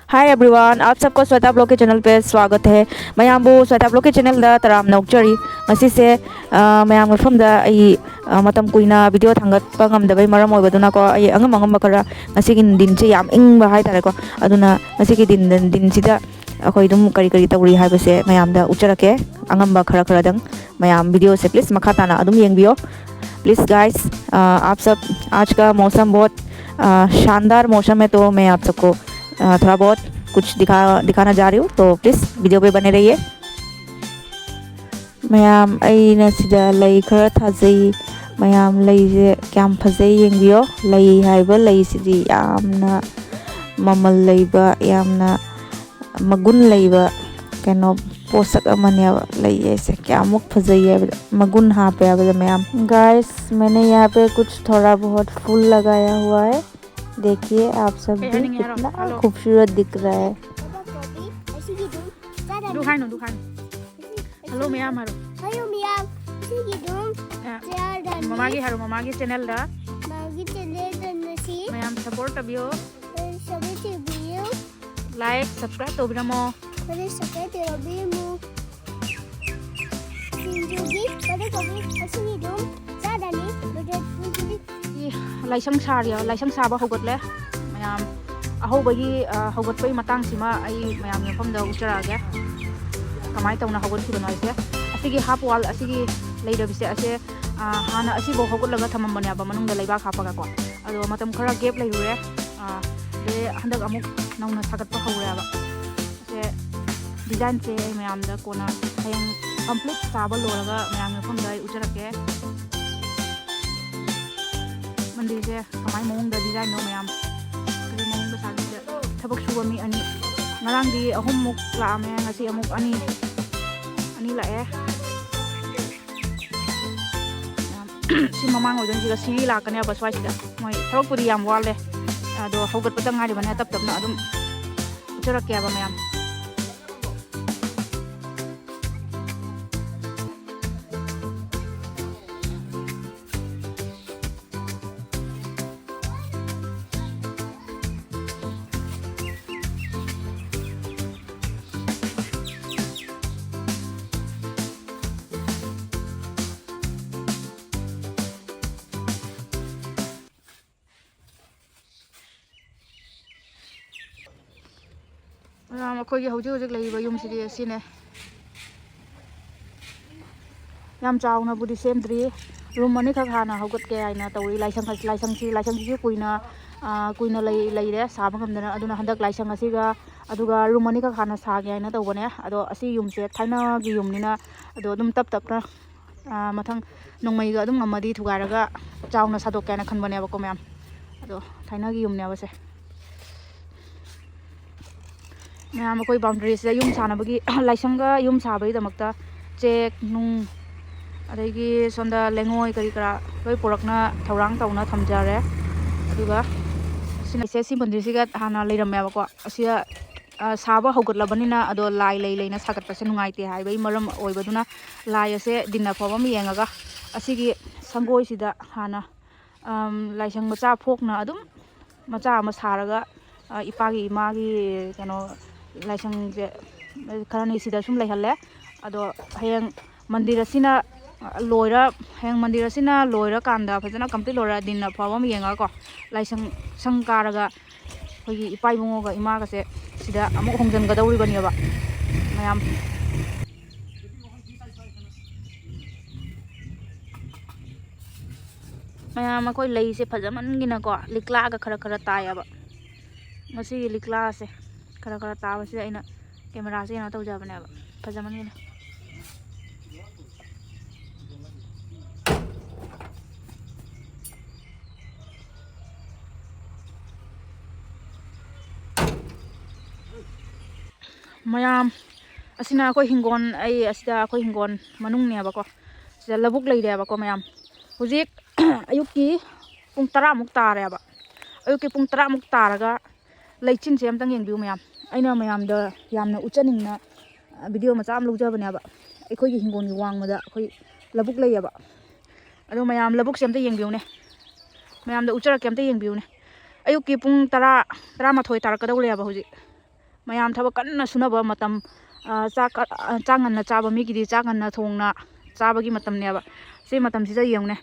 Hi everyone, आप सबको Shweta blog के चैनल पे स्वागत है। मैं यहाँ श्वेता ब्लॉग के चैनल दा तराम नौचरी मसीसे मैं मफम दा आई मतम कुइना video थांगत ngamdabay maram oibaduna ko ay angam khara ngasigi din se yam ingba hai tare ko aduna ngasigi din sida akhoi dum kari tawri haibase mayamda ucharake angamba khara dang mayam video se please makha tana adum yengbiyo please guys. आप सब आज का मौसम बहुत शानदार मौसम है, तो मैं आप सबको थोड़ा बहुत कुछ दिखाना जा रही हूँ, तो प्लीज़ वीडियो पे बने रहिए। मैम अइना सिदा लई खरा थाजई मैम लईजे क्याम फजई येंबियो लई हाइबा लई सिदी यामना ममल लईबा यामना मगुन लईबा कैनो पोषक अमनिया लई ऐसे क्या मुख फजई है मगुन हाँ पे अब मैम। गाइस मैंने यहाँ पे कुछ थोड़ा बहुत फूल लगाया हुआ है, देखिए आप सब भी कितना खूबसूरत दिख रहा है। हेलो मैम ममा की चैनल दा मैम सपोर्ट तबियो लाइक सब्सक्राइब तो बिरमो लाइशंग सारिया लाइशंग साबा हौगतले मैम अहोबगी हौगतपई मतंग सिमा आई मैम मफमदा उचरागे कमाई तौना हौगतखिबनो इसे असिगी हाफ वाल असिगी लेदबिसे असे हाना असिबो हौगतलगा थममबनेबा मनुंगदा लेबा खापागा को अदो मतम खरा गैप लेरुरे बे हंदक अमुक नौना सागतपा हौरेबा असे डिजाइन से मैमदा कोना हयंग कंप्लीट साबा लोरगा मैम मफमदा उचरागे मंदिर से कमाई मौंगदा डिजाइन नो मैम करी मौंगदा सागदे थबक सुबा मी अनि ngarangdi ahum muk laame ngasi amuk ani lae si mamang ojon siga siri lakane aba swai sida moi thok puri yam wale ado hogat patang ngari bane tap na adum ucharak ya ba ma'am. अखोई हौजिक लेइबा युमसिदि सिने याम चाउनाबुदि सेमद्रि room अनि खक हाना हौगतके आइना तौरि लाइसंग कुइना लेइरे साबा गमदना अदुना हंदक लाइसंग असिगा अदुगा room अनि खक हाना सागे आइना तौबने अदो असि युमसे थाइना गी युमनिना अदो अदुम तपना मथंग नोंमैगा अदुम गमदि थुगारगा चाउना सादोकैना खनबनेबको मैम अदो थाइना गी युमनेबसे मैम कोई बाउंड्री से यूम सानबगी लाइसंगा यूम साबई दमकता चेक नुंग अदगी सोंदा लेंगोय करी करा लोय पुरकना थौरांग तौना थमजारे अदुगा सिनसे सि मंदिरसिगा हाना लेरमेबको असिया साबा हौगतलबनिना अदो लाई लेना सागतपसे नुंगाइते हाइबई मरम ओइबदुना लाई असे दिना फबम येंगागा असिगी संगोयसिदा हाना लाइसंग मचा फोकना अदुम मचा अमा सारगा इपागी इमागी कनो लाइसंग खरानी सिदा सुम लेहले अदो हयंग मंदिर असिना लोयरा हयंग मंदिर असिना लोयरा कांदा फजना कंप्लीट लोयरा दिन फावम येंगा को लाइसंग संकारगा होगी इपाई बुंगोगा इमागासे सिदा अमुक होंजनगदौरि बनियबा मैम। मैम अखोई लईसे फजमनगिना को लिक्लागा खरा तायबा मसी लिक्ला से खरा ताबसे अइना कैमरा से ना तौजाबनेबा फजमनगिना मैम असिना अखोई हिंगोन आई असिदा अखोई हिंगोन मनुंगनेबको सिदा लबुक लेइरेबको मैम हुजिक अयुकी पुंग 10 मुक तारेबा अयुकी पुंग 10 मुक तारगा लेचिन से अमतंग येंबिउ मैम अइना मैमदा यामना उचनिंगना वीडियो मचा अम लौजबनेबा अखोई हिंगोन वांगमदा अखोई लबुक लेयबा अदो मैम लबुक से अमता येंबिउने मैमदा उचरक अमता येंबिउने अयुकी पुंग 10 11 तारकदौरेबा हुजिक mayam thaba kanna sunaba matam changan na chaba mi gidi changan na thongna chaba gi matam ne ba se matam sida yengne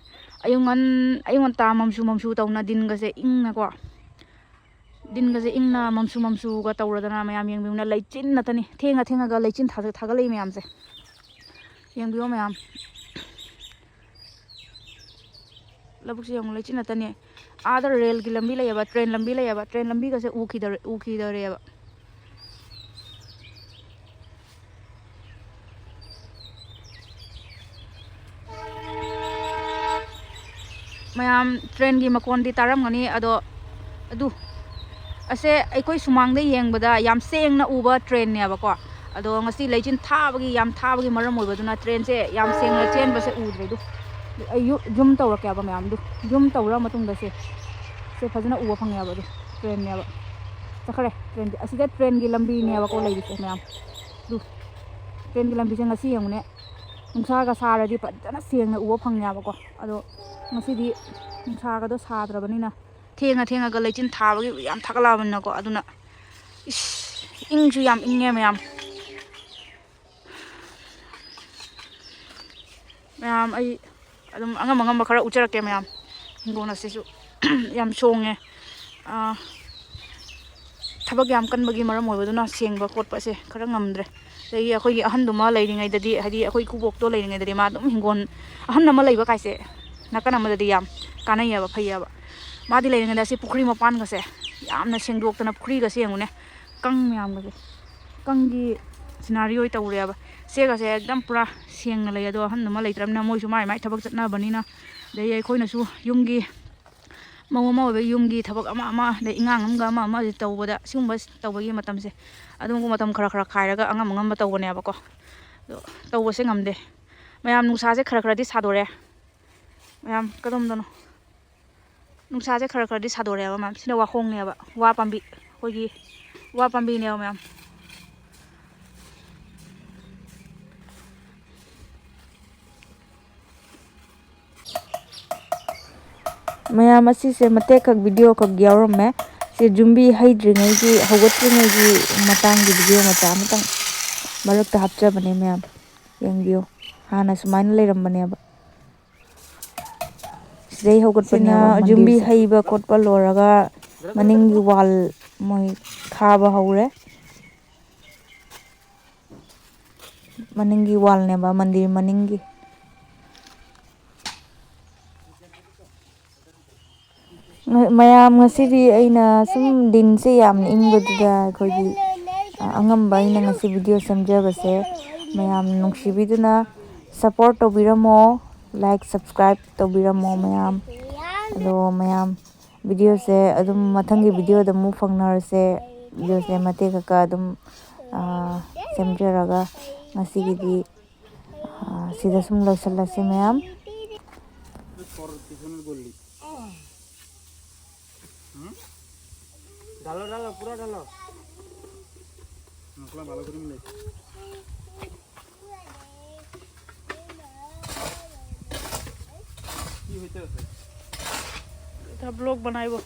ayungan ta mamsu tawna din ga se ingna ko din ga se ingna mamsu ga tawradana mayam yengbiuna leichin na tani thenga ga leichin thaga lei mayam se yengbiu mayam labuk se yung leichin na tani other rail gi lambi le ba train lambi ga se uki dare ba mayam train gi makon di taram ngani adu ase Eikhoi sumang de yengbada yam seng na uba train ne ba ko ado ngasi leichin thabagi yam thabagi maram oibaduna train se yam seng na chen ba se udre du ayu jum tawra kya ba mayam du jum tawra matung da se phajana uba phang ya ba du train ne ba sakhare train asida train gi lambi ne ba ko lei se mayam du train gi lambi se ngasi yengune nungsa ga sara di phajana seng na uba phang ya ba ko ado ngasi di nungsa ga do sadrabanina thenga ga leichin thabagi yam thakalabna ko aduna ingju yam inge mayam ai adum angam khara ucharak ke mayam hingona sesu yam songe thabak yam kanbagi maram oibaduna sengba khotpa se khara ngamdre dai akhoi gi ahan duma leiringai dadi hadi akhoi kubok to leiringai dadi ma dum hingon ahan nama leiba kaise nakana ma dadi yam kanai ya ba phaiya ba मादी लेने से पुखरी मपान का से यामना सेंगदोक्तना पुखरी का से यंगुने Kang ma'am का से कंगी scenario तौरे अब से का से एकदम पूरा सेंगना लय दो हन नमा लेत्रमना मोइसु माइ थबक चतना बनिना दे अखोइनसु युंगी ममा युंगी थबक अमा दे इंगांग अमा तौबदा सिगुंबा तौबगी मतम से अदुमगु मतम खरा खाइरगा अंगम तौबने अब को तौबसे ngamde mayam nusa se khara di sadore mayam kadom dono nungsa se khara di sadore ba mam sina wa khong ne ba wa pambi hoigi wa pambi ne mam mayam asi se mate khak video khak gyawram me se jumbi haidringai gi hawgatringai gi matang gi video mata matang marak ta hapcha bane mayam yengbiyo hana sumain leiram bane ba Day hawgat panya jumbi haiba kotpa loraga maningi wall moi khaba haure maningi wall ne ba mandir maningi mayam ngasidi aina sum din se yam ingbuda khogi angamba aina ngasi video samjaba se mayam nungsibiduna support tobiramo like subscribe tobiramo mayam ado mayam video se adum mathangi video da mu phangnar se video se mate ka adum semjaraga ngasi gidi sida sum losalla se mayam डालो पूरा डालो मसला ভালো করে মিলাই কি হইতে আছে এটা ব্লগ বানাইবো